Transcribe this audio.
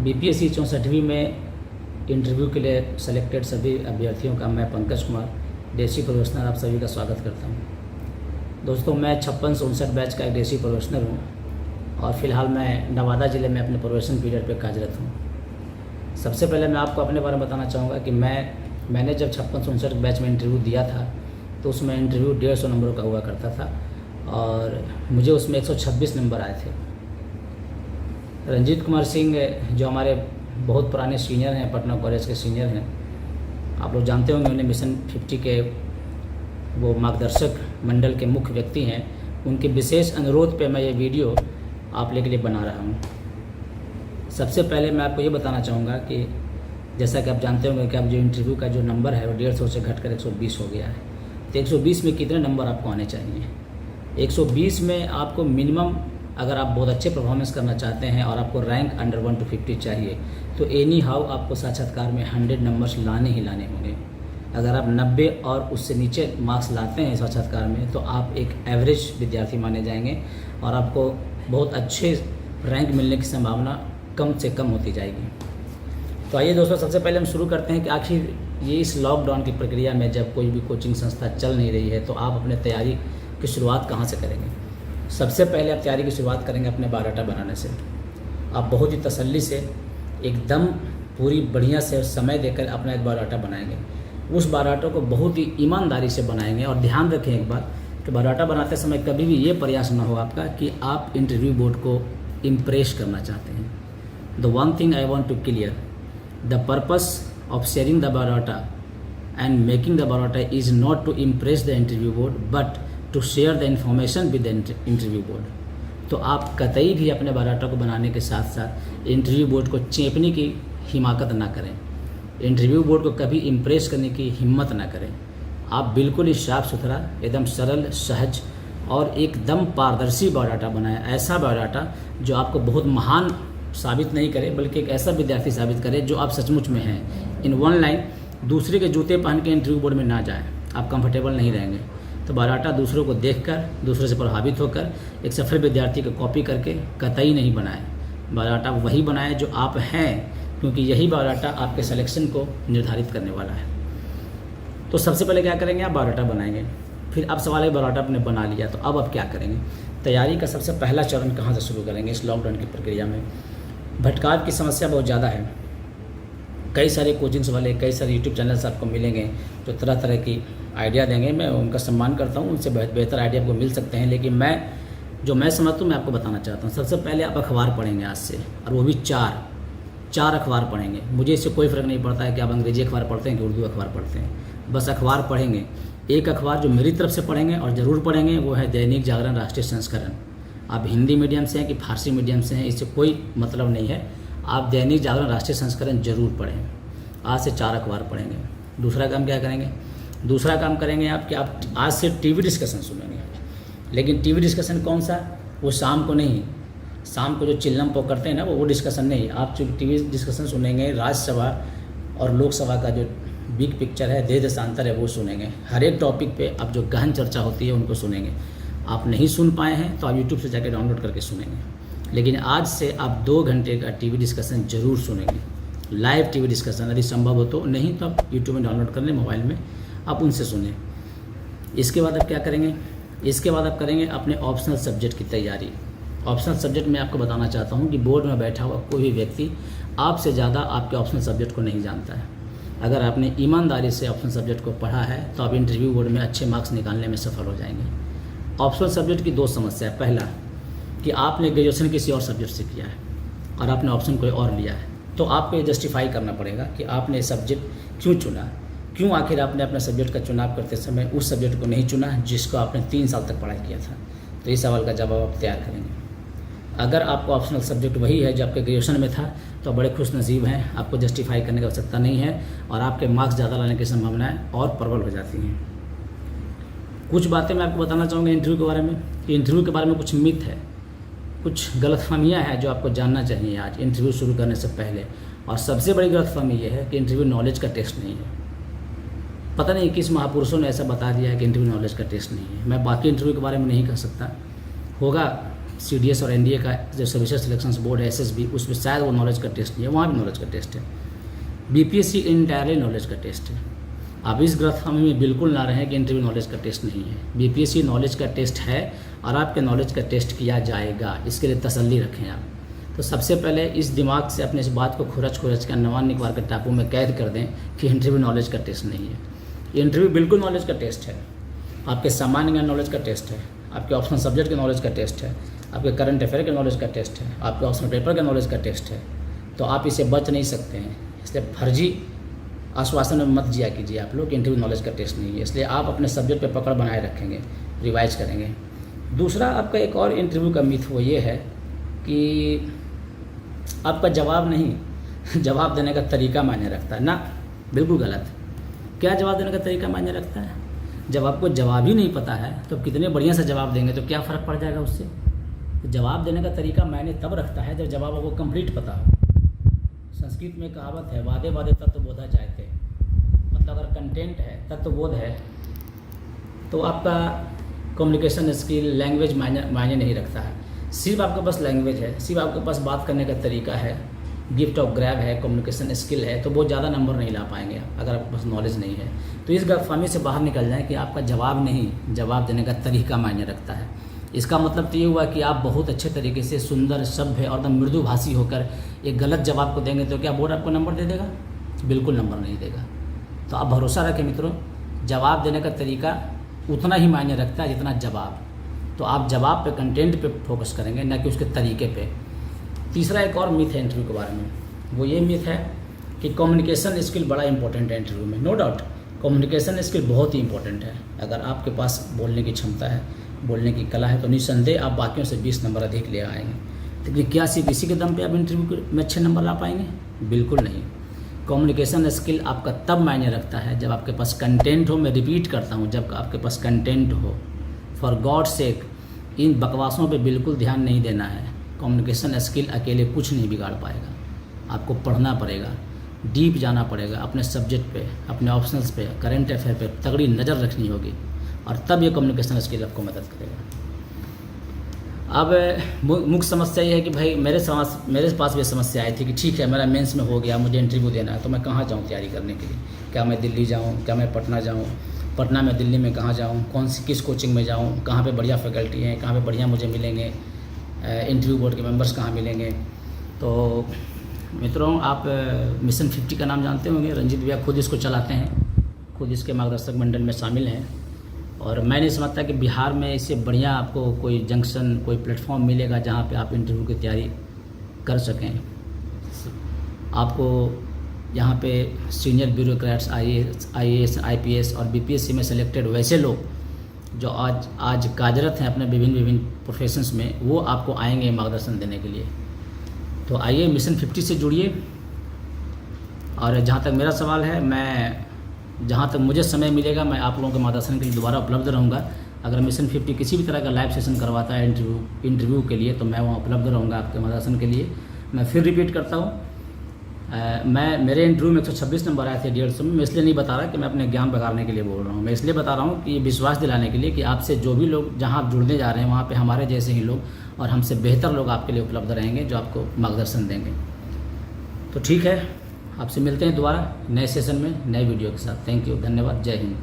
BPSC 64वीं में interview के लिए सेलेक्टेड सभी अभ्यर्थियों का मैं पंकज कुमार देसी प्रोफेशनल आप सभी का स्वागत करता हूं। दोस्तों, मैं 56-59 बैच का एक देसी प्रोफेशनल हूं और फ़िलहाल मैं नवादा ज़िले में अपने प्रोबेशन पीरियड पर कार्यरत हूं। सबसे पहले मैं आपको अपने बारे में बताना चाहूँगा कि मैंने जब 56-59 बैच में इंटरव्यू दिया था तो उसमें इंटरव्यू 150 नंबरों का हुआ करता था और मुझे उसमें 126 नंबर आए थे। रंजीत कुमार सिंह जो हमारे बहुत पुराने सीनियर हैं, पटना कॉलेज के सीनियर हैं, आप लोग जानते होंगे, उन्हें मिशन 50 के वो मार्गदर्शक मंडल के मुख्य व्यक्ति हैं। उनके विशेष अनुरोध पे मैं ये वीडियो आप लोगों के लिए बना रहा हूँ। सबसे पहले मैं आपको ये बताना चाहूँगा कि जैसा कि आप जानते होंगे कि अब जो इंटरव्यू का जो नंबर है वो 150 से घटकर 120 हो गया है। तो 120 में कितने नंबर आपको आने चाहिए? 120 में आपको मिनिमम, अगर आप बहुत अच्छे परफॉर्मेंस करना चाहते हैं और आपको रैंक अंडर 1 to 50 चाहिए तो एनी हाउ आपको साक्षात्कार में 100 नंबर्स लाने ही लाने होंगे। अगर आप 90 और उससे नीचे मार्क्स लाते हैं साक्षात्कार में तो आप एक एवरेज विद्यार्थी माने जाएंगे और आपको बहुत अच्छे रैंक मिलने की संभावना कम से कम होती जाएगी। तो आइए दोस्तों, सबसे पहले हम शुरू करते हैं कि आखिर ये इस लॉकडाउन की प्रक्रिया में जब कोई भी कोचिंग संस्था चल नहीं रही है तो आप अपने तैयारी की शुरुआत कहाँ से करेंगे? सबसे पहले आप तैयारी की शुरुआत करेंगे अपने बायोडाटा बनाने से। आप बहुत ही तसल्ली से एकदम पूरी बढ़िया से समय देकर अपना एक बायोडाटा बनाएंगे। उस बायोडाटा को बहुत ही ईमानदारी से बनाएंगे और ध्यान रखें एक बात कि बायोडाटा बनाते समय कभी भी ये प्रयास ना हो आपका कि आप इंटरव्यू बोर्ड को इम्प्रेस करना चाहते हैं। The one thing I want to clear, the purpose of sharing the biodata and making the biodata is not to impress the interview board but to share the information with the interview board. तो आप कतई भी अपने biodata को बनाने के साथ साथ इंटरव्यू बोर्ड को चेपने की हिमाकत ना करें, इंटरव्यू बोर्ड को कभी इम्प्रेस करने की हिम्मत ना करें। आप बिल्कुल ही साफ सुथरा, एकदम सरल, सहज और एकदम पारदर्शी बायोडाटा बनाएं। ऐसा बायोडाटा जो आपको बहुत महान साबित नहीं करे बल्कि एक ऐसा विद्यार्थी साबित करे जो आप सचमुच में हैं। इन वन लाइन, दूसरे के जूते पहन के इंटरव्यू बोर्ड में ना जाएं, आप कंफर्टेबल नहीं रहेंगे। तो बायोडाटा दूसरों को देखकर, दूसरे से प्रभावित होकर एक सफल विद्यार्थी को कॉपी करके कतई नहीं बनाएं। बायोडाटा वही बनाएं जो आप हैं, क्योंकि यही बायोडाटा आपके सिलेक्शन को निर्धारित करने वाला है। तो सबसे पहले क्या करेंगे? आप बायोडाटा बनाएंगे। फिर अब सवाल है, बायोडाटा आपने बना लिया तो अब आप क्या करेंगे? तैयारी का सबसे पहला चरण कहाँ से शुरू करेंगे? इस लॉकडाउन की प्रक्रिया में भटकाव की समस्या बहुत ज़्यादा है। कई सारे कोचिंग्स वाले, कई सारे यूट्यूब चैनल्स आपको मिलेंगे जो तरह तरह की आइडिया देंगे। मैं उनका सम्मान करता हूँ, उनसे बेहतर आइडिया आपको मिल सकते हैं, लेकिन मैं समझता हूँ, मैं आपको बताना चाहता हूँ। सबसे पहले आप अखबार पढ़ेंगे आज से, और वो भी चार अखबार पढ़ेंगे। मुझे इससे कोई फ़र्क नहीं पड़ता है कि आप अंग्रेजी अखबार पढ़ते हैं कि उर्दू अखबार पढ़ते हैं, बस अखबार पढ़ेंगे। एक अखबार जो मेरी तरफ से पढ़ेंगे और ज़रूर पढ़ेंगे वो है दैनिक जागरण राष्ट्रीय संस्करण। आप हिंदी मीडियम से हैं कि फारसी मीडियम से हैं, इससे कोई मतलब नहीं है। आप दैनिक जागरण राष्ट्रीय संस्करण जरूर पढ़ें। आज से 4 अखबार पढ़ेंगे। दूसरा काम क्या करेंगे? दूसरा काम करेंगे आप कि आप आज से टीवी डिस्कशन सुनेंगे। लेकिन टीवी डिस्कशन कौन सा? वो शाम को नहीं, शाम को जो चिल्लम पो करते हैं ना, वो डिस्कशन नहीं। आप जो टीवी डिस्कशन सुनेंगे, राज्यसभा और लोकसभा का जो बिग पिक्चर है, देश देशांतर है, वो सुनेंगे। हर एक टॉपिक पे अब जो गहन चर्चा होती है उनको सुनेंगे। आप नहीं सुन पाए हैं तो आप यूट्यूब से जाकर डाउनलोड करके सुनेंगे। लेकिन आज से आप 2 घंटे का टीवी डिस्कशन जरूर सुनेंगे, लाइव टीवी डिस्कशन। यदि संभव हो तो, नहीं तो आप यूट्यूब में डाउनलोड कर लें मोबाइल में, आप उनसे सुनें। इसके बाद आप क्या करेंगे? इसके बाद आप करेंगे अपने ऑप्शनल सब्जेक्ट की तैयारी। ऑप्शनल सब्जेक्ट में आपको बताना चाहता हूँ कि बोर्ड में बैठा हुआ कोई भी व्यक्ति आपसे ज़्यादा आपके ऑप्शनल सब्जेक्ट को नहीं जानता है। अगर आपने ईमानदारी से ऑप्शनल सब्जेक्ट को पढ़ा है तो आप इंटरव्यू बोर्ड में अच्छे मार्क्स निकालने में सफल हो जाएंगे। ऑप्शनल सब्जेक्ट की 2 समस्या है। पहला कि आपने ग्रेजुएशन किसी और सब्जेक्ट से किया है और आपने ऑप्शन कोई और लिया है, तो आपको ये जस्टिफाई करना पड़ेगा कि आपने सब्जेक्ट क्यों चुना, क्यों आखिर आपने अपने सब्जेक्ट का चुनाव करते समय उस सब्जेक्ट को नहीं चुना जिसको आपने 3 साल तक पढ़ाई किया था। तो इस सवाल का जवाब आप तैयार करेंगे। अगर आपको ऑप्शनल सब्जेक्ट वही है जो आपके ग्रेजुएशन में था तो बड़े खुश नसीब हैं, आपको जस्टिफाई करने की आवश्यकता नहीं है और आपके मार्क्स ज़्यादा लाने की संभावनाएँ और प्रबल हो जाती हैं। कुछ बातें मैं आपको बताना चाहूँगा इंटरव्यू के बारे में। इंटरव्यू के बारे में कुछ मिथ है, कुछ गलतफहमियाँ हैं जो आपको जानना चाहिए आज इंटरव्यू शुरू करने से पहले। और सबसे बड़ी गलतफहमी ये है कि इंटरव्यू नॉलेज का टेस्ट नहीं है। पता नहीं किस महापुरुषों ने ऐसा बता दिया है कि इंटरव्यू नॉलेज का टेस्ट नहीं है। मैं बाकी इंटरव्यू के बारे में नहीं कह सकता, होगा CDS और NDA का जो सर्विसेज सिलेक्शन बोर्ड है SSB, उसमें शायद वो नॉलेज का टेस्ट नहीं है, वहाँ भी नॉलेज का टेस्ट है। BPSC इंटायरली नॉलेज का टेस्ट है। आप इस गलतफहमी में बिल्कुल ना रहें कि इंटरव्यू नॉलेज का टेस्ट नहीं है। BPSC नॉलेज का टेस्ट है और आपके नॉलेज का टेस्ट किया जाएगा, इसके लिए तसल्ली रखें आप। तो सबसे पहले इस दिमाग से अपने इस बात को खुरच कर नवान निकवार के टापू में कैद कर दें कि इंटरव्यू नॉलेज का टेस्ट नहीं है। इंटरव्यू बिल्कुल नॉलेज का टेस्ट है। आपके सामान्य ज्ञान नॉलेज का टेस्ट है, आपके ऑप्शनल सब्जेक्ट के नॉलेज का टेस्ट है, आपके करंट अफेयर के नॉलेज का टेस्ट है, आपके ऑप्शनल पेपर के नॉलेज का टेस्ट है। तो आप इसे बच नहीं सकते हैं। इसलिए फर्जी आश्वासन में मत जिया कीजिए आप लोग, इंटरव्यू नॉलेज का टेस्ट नहीं है। इसलिए आप अपने सब्जेक्ट पे पकड़ बनाए रखेंगे, रिवाइज करेंगे। दूसरा आपका एक और इंटरव्यू का मिथ वो ये है कि आपका जवाब नहीं, जवाब देने का तरीका मायने रखता है ना। बिल्कुल गलत। क्या जवाब देने का तरीका मायने रखता है? जब आपको जवाब ही नहीं पता है तो कितने बढ़िया से जवाब देंगे तो क्या फ़र्क पड़ जाएगा उससे? तो जवाब देने का तरीका मायने तब रखता है जब जवाब आपको कंप्लीट पता हो। संस्कृत में कहावत है, वादे वादे तत्वबोधा चाहते, मतलब अगर कंटेंट है, तत्वबोध है, तो आपका कम्युनिकेशन स्किल, लैंग्वेज मायने नहीं रखता है। सिर्फ आपके पास लैंग्वेज है, सिर्फ आपके पास बात करने का तरीका है, गिफ्ट ऑफ ग्रैब है, कम्युनिकेशन स्किल है, तो बहुत ज़्यादा नंबर नहीं ला पाएंगे आप अगर आपके पास नॉलेज नहीं है। तो इस गलतफहमी से बाहर निकल जाएं कि आपका जवाब नहीं, जवाब देने का तरीका मायने रखता है। इसका मतलब तो ये हुआ कि आप बहुत अच्छे तरीके से सुंदर, सभ्य और एकदम मृदुभाषी होकर एक गलत जवाब को देंगे तो क्या बोर्ड आपको नंबर दे देगा? बिल्कुल नंबर नहीं देगा। तो आप भरोसा रखें मित्रों, जवाब देने का तरीका उतना ही मायने रखता है जितना जवाब। तो आप जवाब पे, कंटेंट पे फोकस करेंगे, ना कि उसके तरीके पे। तीसरा एक और मिथ है इंटरव्यू के बारे में, वो ये मिथ है कि कम्युनिकेशन स्किल बड़ा इंपॉर्टेंट है इंटरव्यू में। नो डाउट कम्युनिकेशन स्किल बहुत ही इंपॉर्टेंट है। अगर आपके पास बोलने की क्षमता है, बोलने की कला है, तो निस्संदेह आप बाकियों से 20 नंबर अधिक ले आएंगे। लेकिन क्या सिर्फ इसी के दम पे आप इंटरव्यू में अच्छे नंबर ला पाएंगे? बिल्कुल नहीं। कम्युनिकेशन स्किल आपका तब मायने रखता है जब आपके पास कंटेंट हो। मैं रिपीट करता हूँ, जब आपके पास कंटेंट हो। फॉर गॉड सेक इन बकवासों पे बिल्कुल ध्यान नहीं देना है। कम्युनिकेशन स्किल अकेले कुछ नहीं बिगाड़ पाएगा। आपको पढ़ना पड़ेगा, डीप जाना पड़ेगा अपने सब्जेक्ट पे, अपने ऑप्शनल्स पे, करंट अफेयर पे तगड़ी नज़र रखनी होगी, और तब ये कम्युनिकेशन स्किल आपको मदद करेगा। अब मुख्य समस्या ये है कि भाई मेरे पास भी समस्या आई थी कि ठीक है, मेरा मेंस में हो गया, मुझे इंटरव्यू देना है, तो मैं कहाँ जाऊँ तैयारी करने के लिए? क्या मैं दिल्ली जाऊँ? क्या मैं पटना जाऊँ? पटना में, दिल्ली में कहाँ जाऊँ? किस कोचिंग में जाऊँ? कहाँ पे बढ़िया फैकल्टी हैं? कहाँ पे बढ़िया मुझे मिलेंगे? इंटरव्यू बोर्ड के मेंबर्स कहाँ मिलेंगे? तो मित्रों, आप मिशन 50 का नाम जानते होंगे। रंजीत भैया खुद इसको चलाते हैं, खुद इसके मार्गदर्शक मंडल में शामिल हैं। और मैं नहीं समझता कि बिहार में इससे बढ़िया आपको कोई जंक्शन, कोई प्लेटफॉर्म मिलेगा जहाँ पे आप इंटरव्यू की तैयारी कर सकें। आपको यहाँ पे सीनियर ब्यूरोक्रेट्स, IAS, IPS और BPSC में सेलेक्टेड वैसे लोग जो आज कार्यरत हैं अपने विभिन्न प्रोफेशंस में, वो आपको आएंगे मार्गदर्शन देने के लिए। तो आइए मिशन 50 से जुड़िए। और जहाँ तक मेरा सवाल है, मैं जहाँ तक मुझे समय मिलेगा मैं आप लोगों के मार्गदर्शन के लिए दोबारा उपलब्ध रहूँगा। अगर मिशन 50 किसी भी तरह का लाइव सेशन करवाता है इंटरव्यू के लिए, तो मैं वहाँ उपलब्ध रहूँगा आपके मार्गदर्शन के लिए। मैं फिर रिपीट करता हूँ, मेरे इंटरव्यू में 126 नंबर आए थे 150 में। मैं इसलिए नहीं बता रहा कि मैं अपने ज्ञान बिगाड़ने के लिए बोल रहा हूँ, मैं इसलिए बता रहा हूँ कि विश्वास दिलाने के लिए कि आपसे जो भी लोग, जहाँ आप जुड़ने जा रहे हैं, वहाँ पे हमारे जैसे ही लोग और हमसे बेहतर लोग आपके लिए उपलब्ध रहेंगे जो आपको मार्गदर्शन देंगे। तो ठीक है, आपसे मिलते हैं दोबारा नए सेशन में, नए वीडियो के साथ। थैंक यू, धन्यवाद, जय हिंद।